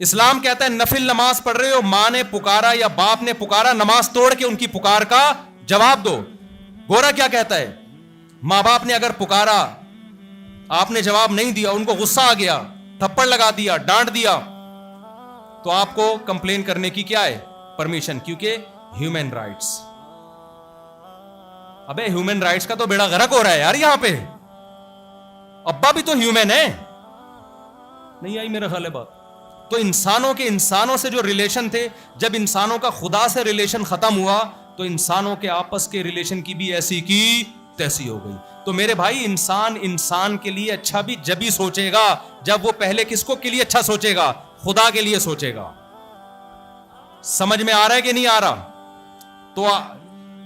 اسلام کہتا ہے نفل نماز پڑھ رہے ہو, ماں نے پکارا یا باپ نے پکارا, نماز توڑ کے ان کی پکار کا جواب دو. گورا کیا کہتا ہے, ماں باپ نے اگر پکارا, آپ نے جواب نہیں دیا, ان کو غصہ آ گیا, تھپڑ لگا دیا, ڈانٹ دیا, تو آپ کو کمپلین کرنے کی کیا ہے پرمیشن, کیونکہ ہیومن رائٹس. ابے ہیومن رائٹس کا تو بیڑا غرق ہو رہا ہے یار یہاں پہ. ابا بھی تو ہیومن ہے. نہیں آئی میرا خیال ہے بات. تو انسانوں سے جو ریلیشن تھے, جب انسانوں کا خدا سے ریلیشن ختم ہوا تو انسانوں کے آپس کے ریلیشن کی بھی ایسی کی تیسی ہو گئی. تو میرے بھائی انسان کے لیے اچھا بھی جب ہی سوچے گا جب وہ پہلے کس کو کے لیے اچھا سوچے گا, خدا کے لیے سوچے گا. سمجھ میں آ رہا ہے کہ نہیں آ رہا؟ تو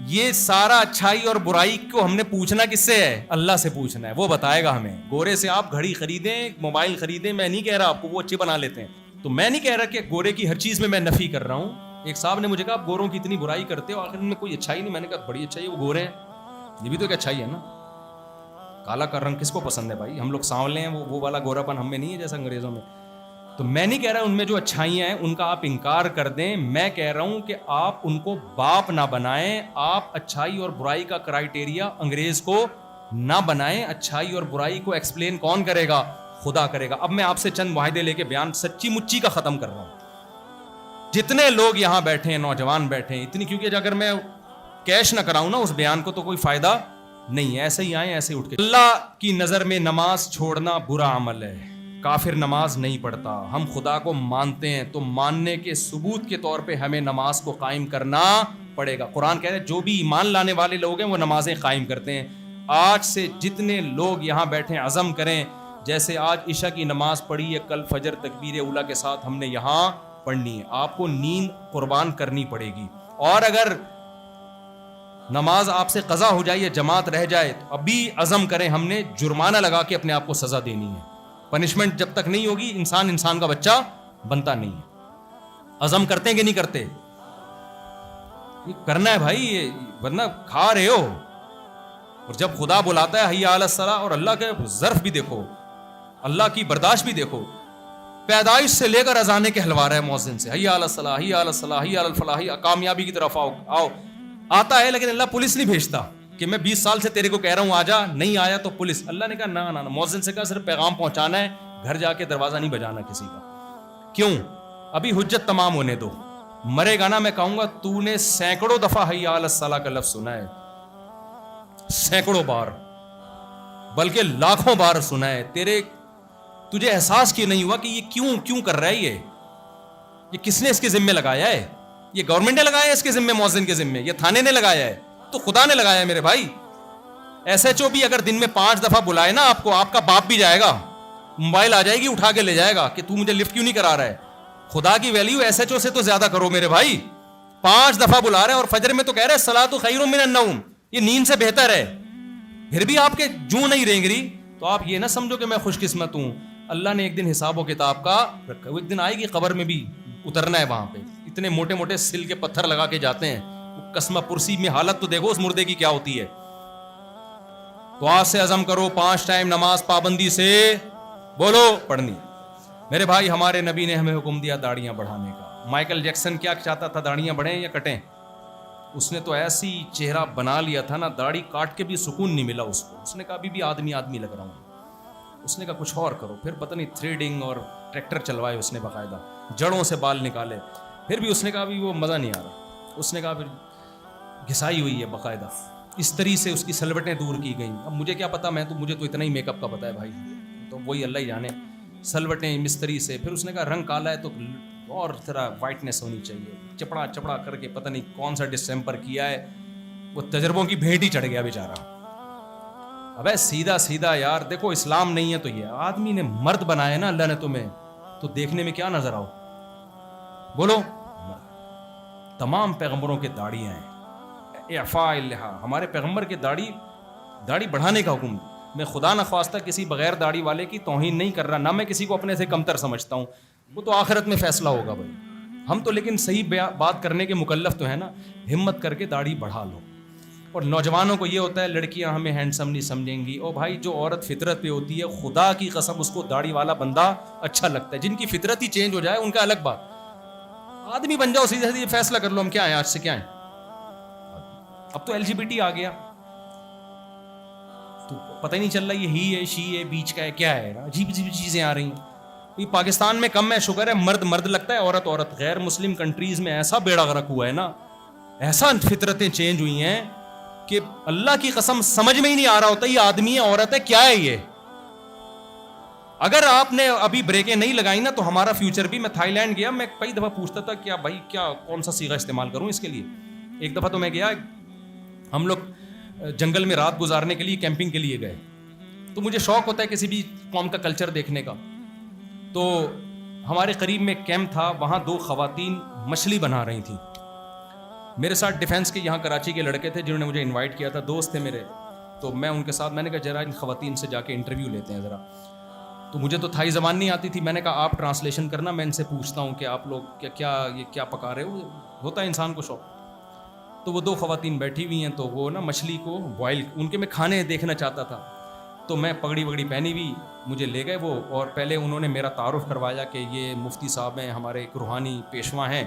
یہ سارا اچھائی اور برائی کو ہم نے پوچھنا کس سے ہے؟ اللہ سے پوچھنا ہے, وہ بتائے گا ہمیں. گورے سے آپ گھڑی خریدیں, موبائل خریدیں, میں نہیں کہہ رہا آپ کو وہ اچھے بنا لیتے ہیں, تو میں نہیں کہہ رہا کہ گورے کی ہر چیز میں نفی کر رہا ہوں. ایک صاحب نے مجھے کہا آپ گوروں کی اتنی برائی کرتے ہو, آخر میں کوئی اچھائی نہیں. میں نے کہا بڑی اچھائی ہے, وہ گورے ہیں, یہ بھی تو ایک اچھائی ہے نا. کالا کا رنگ کس کو پسند ہے بھائی؟ ہم لوگ سانولے ہیں, وہ والا گورا پن ہم میں نہیں ہے جیسا انگریزوں میں. تو میں نہیں کہہ رہا ان میں جو اچھائیاں ہیں ان کا آپ انکار کر دیں, میں کہہ رہا ہوں کہ آپ ان کو باپ نہ بنائیں. آپ اچھائی اور برائی کا کرائٹیریا انگریز کو نہ بنائیں. اچھائی اور برائی کو ایکسپلین کون کرے گا؟ خدا کرے گا. اب میں آپ سے چند معاہدے لے کے بیان سچی مچی کا ختم کر رہا ہوں. جتنے لوگ یہاں بیٹھے ہیں, نوجوان بیٹھے ہیں اتنی, کیونکہ اگر میں کیش نہ کراؤں نا اس بیان کو تو کوئی فائدہ نہیں ہے. ایسے ہی آئیں ایسے اٹھ کے. اللہ کی نظر میں نماز چھوڑنا برا عمل ہے. کافر نماز نہیں پڑھتا. ہم خدا کو مانتے ہیں تو ماننے کے ثبوت کے طور پہ ہمیں نماز کو قائم کرنا پڑے گا. قرآن کہہ رہے ہیں جو بھی ایمان لانے والے لوگ ہیں وہ نمازیں قائم کرتے ہیں. آج سے جتنے لوگ یہاں بیٹھے عزم کریں, جیسے آج عشاء کی نماز پڑھی ہے, کل فجر تکبیر اولیٰ کے ساتھ ہم نے یہاں پڑھنی ہے. آپ کو نیند قربان کرنی پڑے گی. اور اگر نماز آپ سے قضا ہو جائے یا جماعت رہ جائے تو ابھی عزم کریں, ہم نے جرمانہ لگا کے اپنے آپ کو سزا دینی ہے. پنشمنٹ جب تک نہیں ہوگی انسان کا بچہ بنتا نہیں ہے. عزم کرتے ہیں کہ نہیں کرتے؟ یہ کرنا ہے بھائی, یہ ورنہ کھا رہے ہو. اور جب خدا بلاتا ہے حی علی الصلاۃ, اور اللہ کے ظرف بھی دیکھو, اللہ کی برداشت بھی دیکھو, پیدائش سے لے کر اذانے کے حلوا رہا ہے مؤذن سے, حی علی الصلاۃ, حی علی الصلاۃ, حی علی الفلاح, کامیابی کی طرف آؤ. آتا ہے لیکن اللہ پولیس نہیں بھیجتا کہ میں 20 سال سے تیرے کو کہہ رہا ہوں آ جا, نہیں آیا تو پولیس. اللہ نے کہا نہ, مؤذن سے کہا صرف پیغام پہنچانا ہے, گھر جا کے دروازہ نہیں بجانا کسی کا. کیوں؟ ابھی حجت تمام ہونے دو. مرے گا نا میں کہوں گا تو نے سینکڑوں دفعہ حی علی الصلاۃ کا لفظ سنا ہے, سینکڑوں بار, بلکہ لاکھوں بار سنا ہے. تجھے احساس کیوں نہیں ہوا کہ یہ کیوں کر رہا ہے؟ یہ کس نے اس کے ذمے لگایا ہے؟ یہ گورنمنٹ نے لگایا ہے اس کے ذمے, مؤذن کے ذمے, یہ تھانے نے لگایا ہے؟ تو خدا نے لگایا ہے میرے بھائی. ایس ایچ او بھی اگر دن میں 5 دفعہ بلائے نا آپ کو, آپ کا باپ بھی جائے گا, موبائل آ جائے گی اٹھا کے لے جائے گا کہ تو مجھے لفٹ کیوں نہیں کرا رہا ہے. خدا کی ویلیو ایس ایچ او سے تو زیادہ کرو میرے بھائی. 5 دفعہ بلا رہے ہیں اور فجر میں تو کہہ رہے الصلاۃ خیر من النوم, یہ نیند سے بہتر ہے, پھر بھی آپ کے جوں نہیں رینگ رہی. تو آپ یہ نہ سمجھو کہ میں خوش قسمت ہوں. اللہ نے ایک دن حساب و کتاب کا رکھا, وہ ایک دن آئے گی, قبر میں بھی اترنا ہے وہاں پہ. اتنے موٹے موٹے سل کے پتھر لگا کے جاتے ہیں, قسمہ پرسی میں حالت تو دیکھو اس مردے کی کیا ہوتی ہے. تو آج سے عزم کرو 5 ٹائم نماز پابندی سے بولو پڑھنی. میرے بھائی ہمارے نبی نے ہمیں حکم دیا داڑیاں بڑھانے کا. مائیکل جیکسن کیا چاہتا تھا, داڑیاں بڑھیں یا کٹیں؟ اس نے تو ایسی چہرہ بنا لیا تھا نا, داڑھی کاٹ کے بھی سکون نہیں ملا اس کو. اس نے کہا ابھی بھی آدمی لگ رہا ہوں. اس نے کہا کچھ اور کرو. پھر پتہ نہیں تھریڈنگ اور ٹریکٹر چلوائے اس نے, باقاعدہ جڑوں سے بال نکالے. پھر بھی اس نے کہا ابھی وہ مزہ نہیں آ رہا. اس نے کہا پھر گھسائی ہوئی ہے باقاعدہ, استری سے اس کی سلوٹیں دور کی گئیں. اب مجھے کیا پتا, مجھے تو اتنا ہی میک اپ کا پتا ہے بھائی, تو وہی اللہ ہی جانے. سلوٹیں مستری سے. پھر اس نے کہا رنگ کالا ہے تو اور طرح وائٹنس ہونی چاہیے. چپڑا کر کے پتہ نہیں کون سا ڈسمبر کیا ہے, وہ تجربوں کی بھیٹ ہی چڑھ گیا بیچارہ. ابے سیدھا یار دیکھو, اسلام نہیں ہے تو یہ آدمی نے مرد بنایا نا اللہ نے تمہیں, تو دیکھنے میں کیا نظر آؤ بولو. تمام پیغمبروں کے داڑیاں ہیں, اعفاء اللحیٰ. ہمارے پیغمبر کے داڑھی بڑھانے کا حکم. میں خدا نہ خواستہ کسی بغیر داڑھی والے کی توہین نہیں کر رہا, نہ میں کسی کو اپنے سے کمتر سمجھتا ہوں, وہ تو آخرت میں فیصلہ ہوگا بھائی. ہم تو لیکن صحیح بات کرنے کے مکلف تو ہیں نا. ہمت کر کے داڑھی بڑھا لو. اور نوجوانوں کو یہ ہوتا ہے لڑکیاں ہمیں ہینڈسم نہیں سمجھیں گی. او بھائی جو عورت فطرت پہ ہوتی ہے خدا کی قسم اس کو داڑھی والا بندہ اچھا لگتا ہے. جن کی فطرت ہی چینج ہو جائے ان کا الگ بات. آدمی بن جاؤ سیدھے سیدھے فیصلہ کر لو ہم کیا ہیں آج سے کیا ہیں. اب تو LGBT آ گیا تو پتہ ہی نہیں چل رہا یہ ہی ہے شی ہے بیچ کا ہے کیا ہے. عجیب عجیب چیزیں آ رہی ہیں. یہ پاکستان میں کم ہے شکر ہے, مرد مرد لگتا ہے عورت عورت. غیر مسلم کنٹریز میں ایسا بیڑا غرق ہوا ہے نا, ایسا فطرتیں چینج ہوئی ہیں کہ اللہ کی قسم سمجھ میں ہی نہیں آ رہا ہوتا یہ آدمی ہے عورت ہے کیا ہے یہ. اگر آپ نے ابھی بریکیں نہیں لگائی نا تو ہمارا فیوچر بھی. میں تھائی لینڈ گیا, میں کئی دفعہ پوچھتا تھا کیا بھائی کیا کون سا صیغہ استعمال کروں اس کے لیے. ایک دفعہ تو میں گیا, ہم لوگ جنگل میں رات گزارنے کے لیے کیمپنگ کے لیے گئے. تو مجھے شوق ہوتا ہے کسی بھی قوم کا کلچر دیکھنے کا. تو ہمارے قریب میں ایک کیمپ تھا, وہاں 2 خواتین مچھلی بنا رہی تھیں. میرے ساتھ ڈیفینس کے یہاں کراچی کے لڑکے تھے جنہوں نے مجھے انوائٹ کیا تھا, دوست تھے میرے. تو میں ان کے ساتھ میں نے کہا ذرا ان خواتین سے جا کے انٹرویو لیتے ہیں ذرا. تو مجھے تو تھائی زبان نہیں آتی تھی. میں نے کہا آپ ٹرانسلیشن کرنا, میں ان سے پوچھتا ہوں کہ آپ لوگ کیا پکا رہے ہو. ہوتا ہے انسان کو شوق. تو وہ 2 خواتین بیٹھی ہوئی ہیں, تو وہ نا مچھلی کو بوائل ان کے میں کھانے دیکھنا چاہتا تھا. تو میں پگڑی وگڑی پہنی ہوئی, مجھے لے گئے وہ, اور پہلے انہوں نے میرا تعارف کروایا کہ یہ مفتی صاحب ہیں ہمارے ایک روحانی پیشوا ہیں,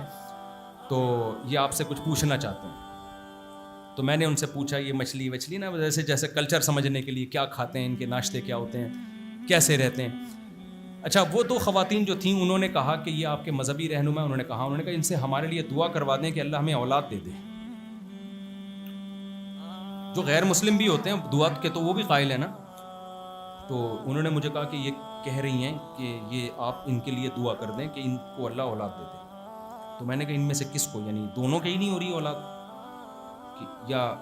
تو یہ آپ سے کچھ پوچھنا چاہتے ہیں. تو میں نے ان سے پوچھا یہ مچھلی نا جیسے کلچر سمجھنے کے لیے کیا کھاتے ہیں, ان کے ناشتے کیا ہوتے ہیں, کیسے رہتے ہیں. اچھا وہ 2 خواتین جو تھیں انہوں نے کہا کہ یہ آپ کے مذہبی رہنما. انہوں نے کہا ان سے ہمارے لیے دعا کروا دیں کہ اللہ ہمیں اولاد دے دے. جو غیر مسلم بھی ہوتے ہیں دعا کے تو وہ بھی قائل ہیں نا. تو انہوں نے مجھے کہا کہ یہ کہہ رہی ہیں کہ یہ آپ ان کے لیے دعا کر دیں کہ ان کو اللہ اولاد دے دے. تو میں نے کہا ان میں سے کس کو, یعنی دونوں کے ہی نہیں ہو رہی اولاد, یا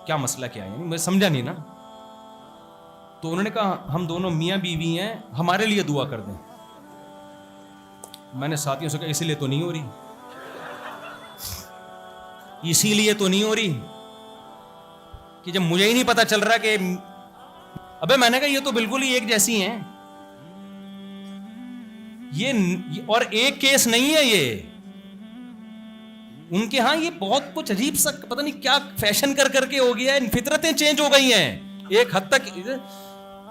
کیا مسئلہ کیا ہے, یعنی میں سمجھا نہیں نا. تو انہوں نے کہا ہم دونوں میاں بیوی ہیں, ہمارے لیے دعا کر دیں. میں نے ساتھیوں سے کہا اسی لیے تو نہیں ہو رہی, اسی لیے تو نہیں ہو رہی کہ جب مجھے ہی نہیں پتا چل رہا کہ ابے میں نے کہا یہ تو بالکل ہی ایک جیسی ہیں. یہ اور ایک کیس نہیں ہے یہ, ان کے ہاں یہ بہت کچھ عجیب سا پتہ نہیں کیا فیشن کر کے ہو گیا ہے. فطرتیں چینج ہو گئی ہیں ایک حد تک.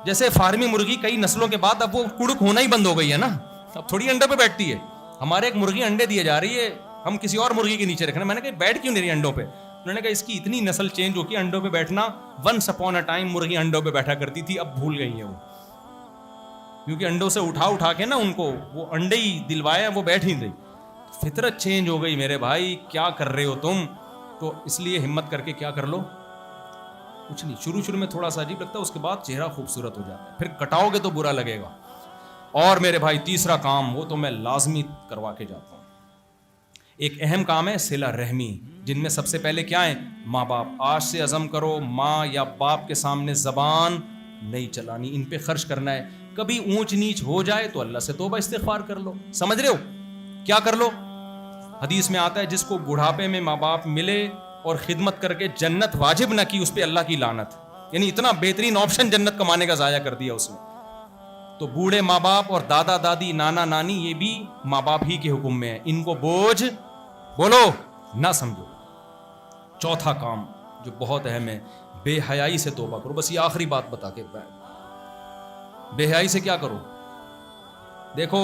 جیسے فارمی مرغی کئی نسلوں کے بعد اب وہ کڑک ہونا ہی بند ہو گئی ہے نا, اب تھوڑی انڈے پہ بیٹھتی ہے. ہمارے ایک مرغی انڈے دیے جا رہی ہے, ہم کسی اور مرغی کے نیچے رکھنا. میں نے کہا بیٹھ کیوں نہیں رہی انڈوں پہ. انہوں نے کہا اس کی اتنی نسل چینج ہو کے انڈوں پہ بیٹھنا, ونس اپون اے ٹائم مرغی انڈوں پہ بیٹھا کرتی تھی, اب بھول گئی ہیں وہ, کیونکہ انڈوں سے اٹھا کے نا ان کو وہ انڈے ہی دلوائے, وہ بیٹھ ہی نہیں. فطرت چینج ہو گئی میرے بھائی, کیا کر رہے ہو تم. تو اس لیے ہمت کر کے کیا کر لو, کچھ نہیں. شروع میں تھوڑا سا عجیب لگتا ہے, اس کے بعد چہرہ خوبصورت ہو جاتا ہے, پھر کٹاؤ گے تو برا لگے گا. اور میرے بھائی تیسرا کام, وہ تو میں لازمی کروا کے جاتا ہوں. ایک اہم کام ہے صلہ رحمی, جن میں سب سے پہلے کیا ہے, ماں باپ. آج سے عزم کرو ماں یا باپ کے سامنے زبان نہیں چلانی, ان پہ خرچ کرنا ہے. کبھی اونچ نیچ ہو جائے تو اللہ سے توبہ استغفار کر لو. سمجھ رہے ہو کیا کر لو. حدیث میں آتا ہے جس کو بڑھاپے میں ماں باپ ملے اور خدمت کر کے جنت واجب نہ کی, اس پہ اللہ کی لعنت. یعنی اتنا بہترین آپشن جنت کمانے کا ضائع کر دیا اس نے. تو بوڑھے ماں باپ اور دادا دادی نانا نانی یہ بھی ماں باپ ہی کے حکم میں ہیں, ان کو بوجھ بولو نہ سمجھو. چوتھا کام جو بہت اہم ہے, بے حیائی سے توبہ کرو. بس یہ آخری بات بتا کے, بے حیائی سے کیا کرو. دیکھو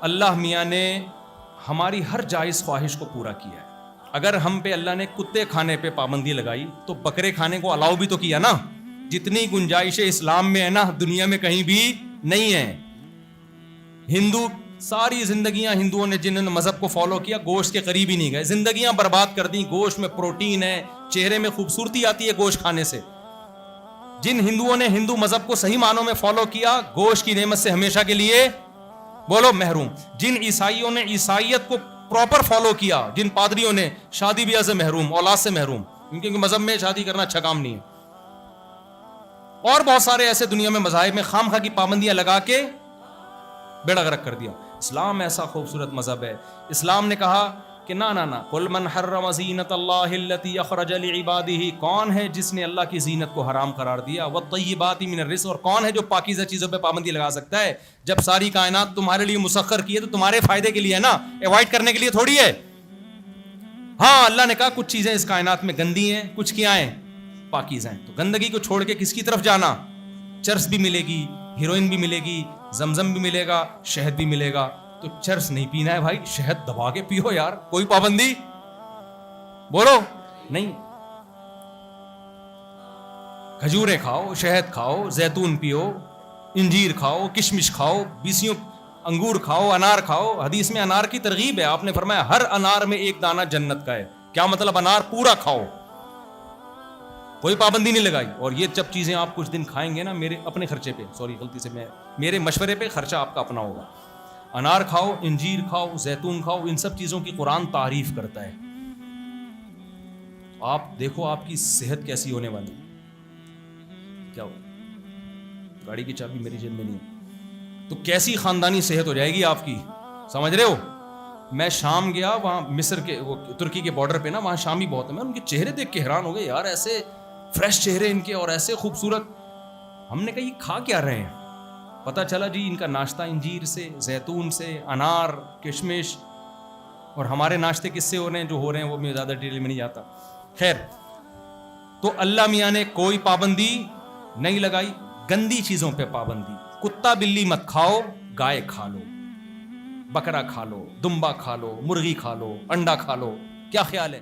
اللہ میاں نے ہماری ہر جائز خواہش کو پورا کیا ہے. اگر ہم پہ اللہ نے کتے کھانے پہ پابندی لگائی تو بکرے کھانے کو الاؤ بھی تو کیا نا. جتنی گنجائش اسلام میں ہے نا دنیا میں کہیں بھی نہیں ہے. ہندو ساری زندگیاں ہندوؤں نے جنہوں نے مذہب کو فالو کیا گوشت کے قریب ہی نہیں گئے, زندگیاں برباد کر دیں. گوشت میں پروٹین ہے, چہرے میں خوبصورتی آتی ہے گوشت کھانے سے. جن ہندوؤں نے ہندو مذہب کو صحیح معنوں میں فالو کیا گوشت کی نعمت سے ہمیشہ کے لیے بولو محروم. جن عیسائیوں نے عیسائیت کو پراپر فالو کیا, جن پادریوں نے شادی بیاہ سے محروم, اولاد سے محروم, کیونکہ مذہب میں شادی کرنا اچھا کام نہیں ہے. اور بہت سارے ایسے دنیا میں مذاہب میں خام خواہ کی پابندیاں لگا کے بیڑا غرق کر دیا. اسلام ایسا خوبصورت مذہب ہے. اسلام نے کہا کہ نہ قل من حرم زینت اللہ التی اخرج لعبادہ, کون ہے جس نے اللہ کی زینت کو حرام قرار دیا, والطیبات من الرزق, اور کون ہے جو پاکیزہ چیزوں پہ پابندی لگا سکتا ہے. جب ساری کائنات تمہارے لیے مسخر کی ہے تو تمہارے فائدے کے لیے ہے نا, ایوائڈ کرنے کے لیے تھوڑی ہے. ہاں اللہ نے کہا کچھ چیزیں اس کائنات میں گندی ہیں, کچھ کیا ہیں, پاکیزہ ہیں. تو گندگی کو چھوڑ کے کس کی طرف جانا؟ چرس بھی ملے گی, ہیروئن بھی ملے گی, زمزم بھی ملے گا, شہد بھی ملے گا. تو چرس نہیں پینا ہے بھائی, شہد دبا کے پیو یار, کوئی پابندی بولو نہیں. کھجوریں کھاؤ, شہد کھاؤ, زیتون پیو, انجیر کھاؤ, کشمش کھاؤ, بیسیوں انگور کھاؤ, انار کھاؤ. حدیث میں انار کی ترغیب ہے, آپ نے فرمایا ہر انار میں ایک دانہ جنت کا ہے. کیا مطلب؟ انار پورا کھاؤ, کوئی پابندی نہیں لگائی. اور یہ جب چیزیں آپ کچھ دن کھائیں گے نا, میرے اپنے خرچے پہ, سوری غلطی سے میرے مشورے پہ, خرچہ آپ کا اپنا ہوگا. انار کھاؤ, انجیر کھاؤ, زیتون کھاؤ, ان سب چیزوں کی قرآن تعریف کرتا ہے. آپ دیکھو آپ کی صحت کیسی ہونے والی. کیا ہو, گاڑی کی چابی میری جیب میں نہیں ہے, تو کیسی خاندانی صحت ہو جائے گی آپ کی, سمجھ رہے ہو. میں شام گیا, وہاں مصر کے, وہ ترکی کے بارڈر پہ نا, وہاں شامی بہت ہیں. میں ان کے چہرے دیکھ کے حیران ہو گئے یار, ایسے فریش چہرے ان کے اور ایسے خوبصورت. ہم نے کہا یہ کھا کیا رہے ہیں؟ پتہ چلا جی ان کا ناشتہ انجیر سے, زیتون سے, انار, کشمش. اور ہمارے ناشتے کس سے ہو رہے ہیں جو ہو رہے ہیں وہ میں زیادہ ڈیٹیل میں نہیں جاتا. خیر, تو اللہ میاں نے کوئی پابندی نہیں لگائی, گندی چیزوں پہ پابندی. کتا بلی مت کھاؤ, گائے کھا لو, بکرا کھا لو, دمبا کھا لو, مرغی کھا لو, انڈا کھا لو. کیا خیال ہے؟